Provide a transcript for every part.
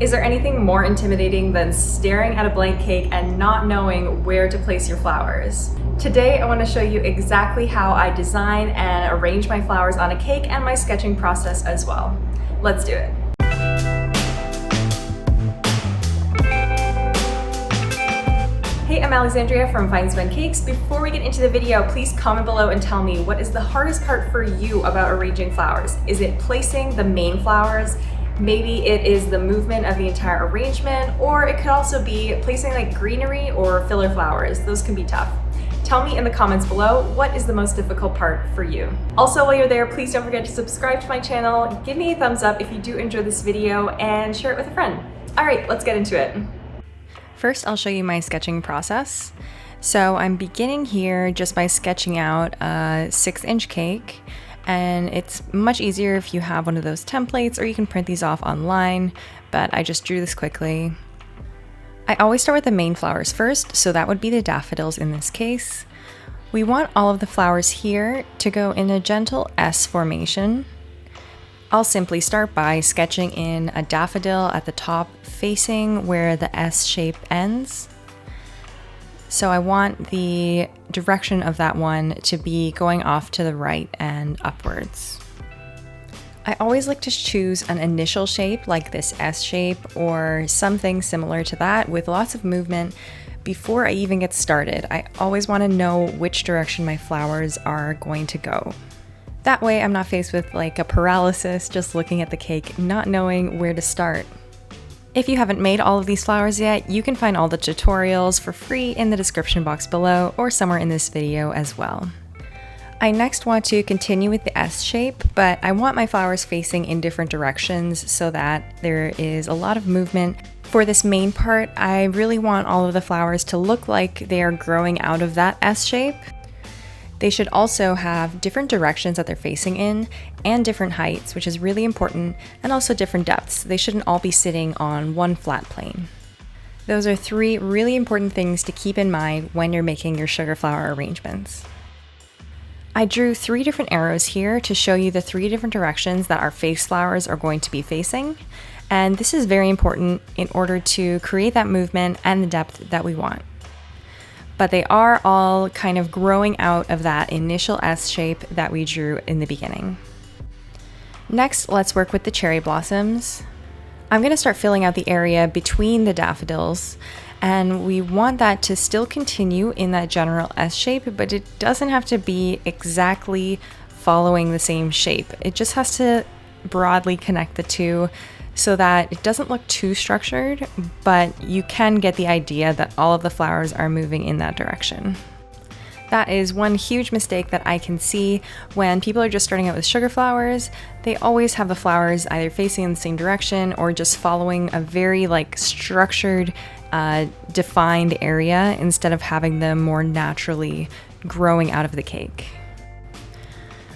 Is there anything more intimidating than staring at a blank cake and not knowing where to place your flowers? Today, I want to show you exactly how I design and arrange my flowers on a cake and my sketching process as well. Let's do it. Hey, I'm Alexandria from Find Spend Cakes. Before we get into the video, please comment below and tell me what is the hardest part for you about arranging flowers. Is it placing the main flowers? Maybe it is the movement of the entire arrangement, or it could also be placing like greenery or filler flowers. Those can be tough. Tell me in the comments below what is the most difficult part for you. Also, while you're there, please don't forget to subscribe to my channel, give me a thumbs up if you do enjoy this video, and share it with a friend. All right, let's get into it. First, I'll show you my sketching process. So I'm beginning here just by sketching out a 6-inch cake, and it's much easier if you have one of those templates, or you can print these off online, but I just drew this quickly. I always start with the main flowers first, so that would be the daffodils in this case. We want all of the flowers here to go in a gentle S formation. I'll simply start by sketching in a daffodil at the top facing where the S shape ends. So I want the direction of that one to be going off to the right and upwards. I always like to choose an initial shape like this S shape or something similar to that with lots of movement before I even get started. I always want to know which direction my flowers are going to go. That way I'm not faced with like a paralysis just looking at the cake, not knowing where to start. If you haven't made all of these flowers yet, you can find all the tutorials for free in the description box below or somewhere in this video as well. I next want to continue with the S shape, but I want my flowers facing in different directions so that there is a lot of movement. For this main part, I really want all of the flowers to look like they are growing out of that S shape. They should also have different directions that they're facing in and different heights, which is really important, and also different depths. They shouldn't all be sitting on one flat plane. Those are 3 really important things to keep in mind when you're making your sugar flower arrangements. I drew 3 different arrows here to show you the 3 different directions that our face flowers are going to be facing, and this is very important in order to create that movement and the depth that we want. But they are all kind of growing out of that initial S shape that we drew in the beginning. Next, let's work with the cherry blossoms. I'm going to start filling out the area between the daffodils, and we want that to still continue in that general S shape, but it doesn't have to be exactly following the same shape. It just has to broadly connect the two so that it doesn't look too structured, but you can get the idea that all of the flowers are moving in that direction. That is one huge mistake that I can see when people are just starting out with sugar flowers. They always have the flowers either facing in the same direction or just following a very structured, defined area instead of having them more naturally growing out of the cake.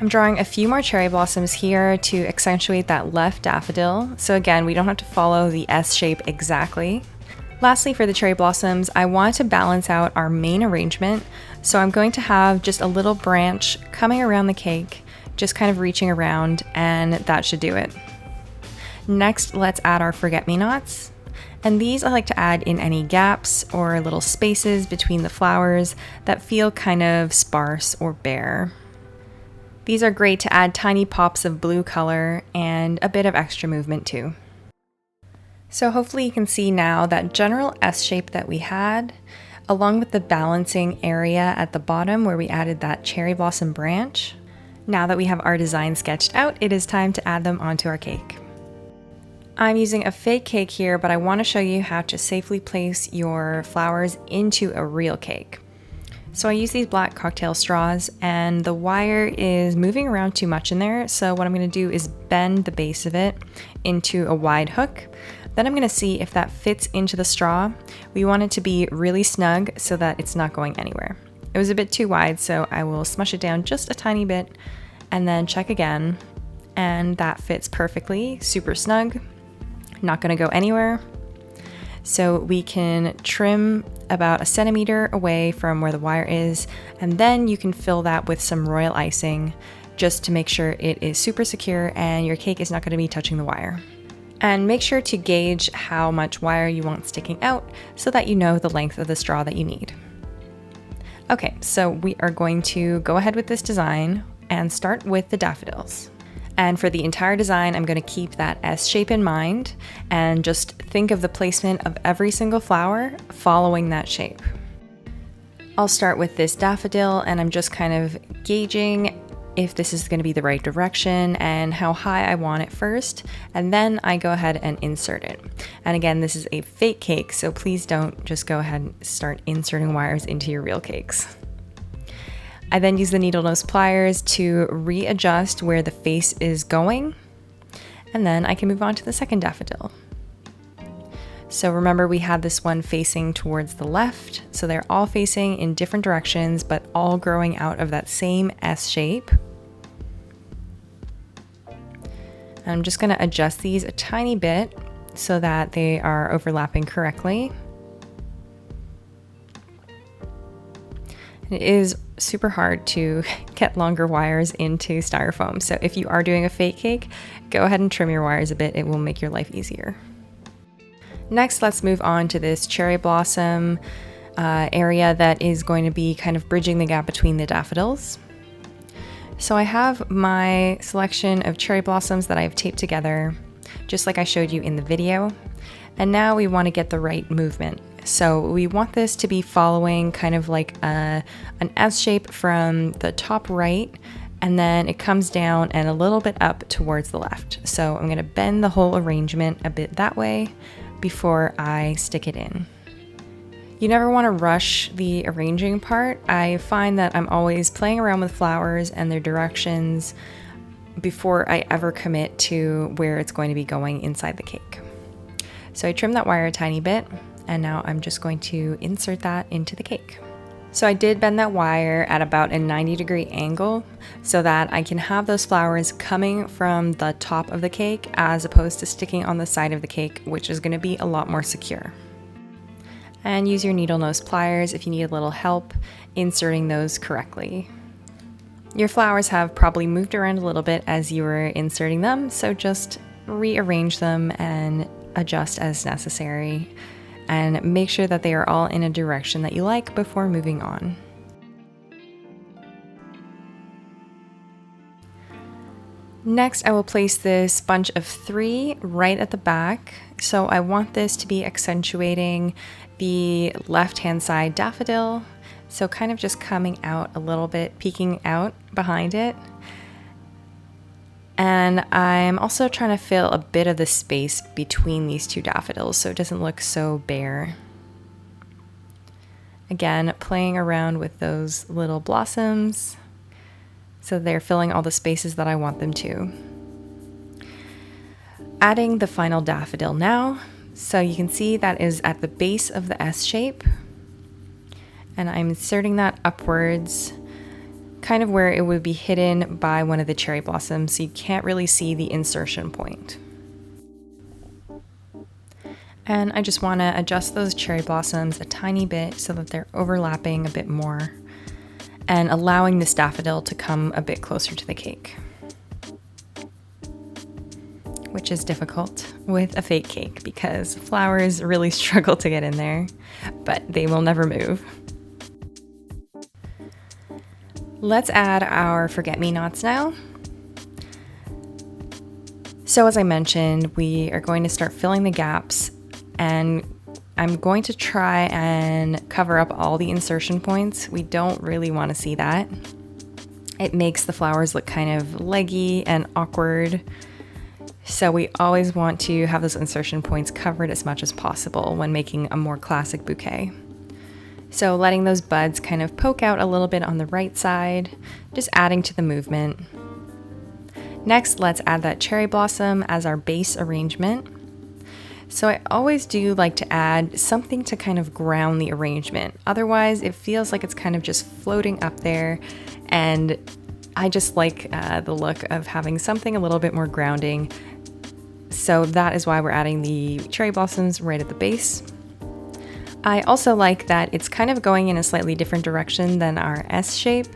I'm drawing a few more cherry blossoms here to accentuate that left daffodil. So again, we don't have to follow the S shape exactly. Lastly, for the cherry blossoms, I want to balance out our main arrangement. So I'm going to have just a little branch coming around the cake, just kind of reaching around, and that should do it. Next, let's add our forget-me-nots. And these I like to add in any gaps or little spaces between the flowers that feel kind of sparse or bare. These are great to add tiny pops of blue color and a bit of extra movement too. So hopefully you can see now that general S shape that we had, along with the balancing area at the bottom where we added that cherry blossom branch. Now that we have our design sketched out, it is time to add them onto our cake. I'm using a fake cake here, but I want to show you how to safely place your flowers into a real cake. So I use these black cocktail straws, and the wire is moving around too much in there, so what I'm going to do is bend the base of it into a wide hook. Then I'm going to see if that fits into the straw. We want it to be really snug so that it's not going anywhere. It was a bit too wide, so I will smush it down just a tiny bit and then check again, and that fits perfectly, super snug, not going to go anywhere. So we can trim about 1 centimeter away from where the wire is, and then you can fill that with some royal icing just to make sure it is super secure and your cake is not going to be touching the wire. And make sure to gauge how much wire you want sticking out so that you know the length of the straw that you need. Okay, so we are going to go ahead with this design and start with the daffodils. And for the entire design, I'm going to keep that S shape in mind and just think of the placement of every single flower following that shape. I'll start with this daffodil, and I'm just kind of gauging if this is going to be the right direction and how high I want it first, and then I go ahead and insert it. And again, this is a fake cake, so please don't just go ahead and start inserting wires into your real cakes. I then use the needle nose pliers to readjust where the face is going, and then I can move on to the second daffodil. So remember, we had this one facing towards the left, so they're all facing in different directions, but all growing out of that same S shape. I'm just going to adjust these a tiny bit so that they are overlapping correctly. It is super hard to get longer wires into styrofoam, so if you are doing a fake cake, go ahead and trim your wires a bit. It will make your life easier. Next, let's move on to this cherry blossom area that is going to be kind of bridging the gap between the daffodils. So I have my selection of cherry blossoms that I've taped together, just like I showed you in the video. And now we want to get the right movement. So we want this to be following kind of like an S shape from the top right, and then it comes down and a little bit up towards the left. So I'm going to bend the whole arrangement a bit that way before I stick it in. You never want to rush the arranging part. I find that I'm always playing around with flowers and their directions before I ever commit to where it's going to be going inside the cake. So I trimmed that wire a tiny bit, and now I'm just going to insert that into the cake. So I did bend that wire at about a 90-degree angle so that I can have those flowers coming from the top of the cake as opposed to sticking on the side of the cake, which is going to be a lot more secure. And use your needle nose pliers if you need a little help inserting those correctly. Your flowers have probably moved around a little bit as you were inserting them, so just rearrange them and adjust as necessary. And make sure that they are all in a direction that you like before moving on. Next, I will place this bunch of 3 right at the back. So I want this to be accentuating the left-hand side daffodil. So kind of just coming out a little bit, peeking out behind it. And I'm also trying to fill a bit of the space between these 2 daffodils so it doesn't look so bare. Again, playing around with those little blossoms so they're filling all the spaces that I want them to. Adding the final daffodil now. So you can see that is at the base of the S shape. And I'm inserting that upwards, kind of where it would be hidden by one of the cherry blossoms, so you can't really see the insertion point. And I just want to adjust those cherry blossoms a tiny bit so that they're overlapping a bit more and allowing this daffodil to come a bit closer to the cake, which is difficult with a fake cake because flowers really struggle to get in there, but they will never move. Let's add our forget-me-nots now. So as I mentioned, we are going to start filling the gaps, and I'm going to try and cover up all the insertion points. We don't really want to see that. It makes the flowers look kind of leggy and awkward. So we always want to have those insertion points covered as much as possible when making a more classic bouquet. So letting those buds kind of poke out a little bit on the right side, just adding to the movement. Next, let's add that cherry blossom as our base arrangement. So I always do like to add something to kind of ground the arrangement. Otherwise, it feels like it's kind of just floating up there, and I just like the look of having something a little bit more grounding. So that is why we're adding the cherry blossoms right at the base. I also like that it's kind of going in a slightly different direction than our S shape,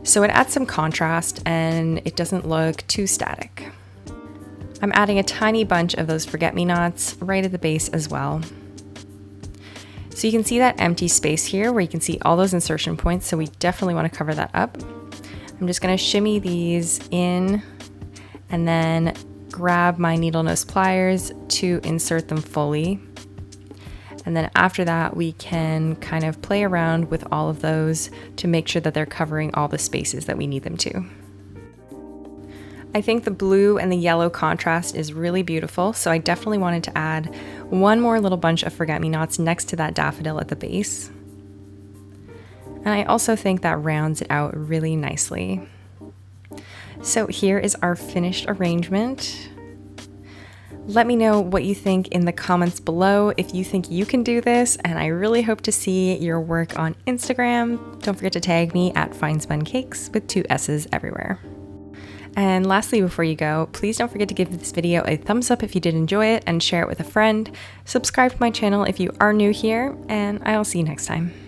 so it adds some contrast and it doesn't look too static. I'm adding a tiny bunch of those forget-me-nots right at the base as well. So you can see that empty space here where you can see all those insertion points, so we definitely want to cover that up. I'm just going to shimmy these in and then grab my needle nose pliers to insert them fully. And then after that, we can kind of play around with all of those to make sure that they're covering all the spaces that we need them to. I think the blue and the yellow contrast is really beautiful, so I definitely wanted to add one more little bunch of forget-me-nots next to that daffodil at the base. And I also think that rounds it out really nicely. So here is our finished arrangement. Let me know what you think in the comments below if you think you can do this, and I really hope to see your work on Instagram. Don't forget to tag me at FineSpunCakes with 2 S's everywhere. And lastly, before you go, please don't forget to give this video a thumbs up if you did enjoy it and share it with a friend. Subscribe to my channel if you are new here, and I'll see you next time.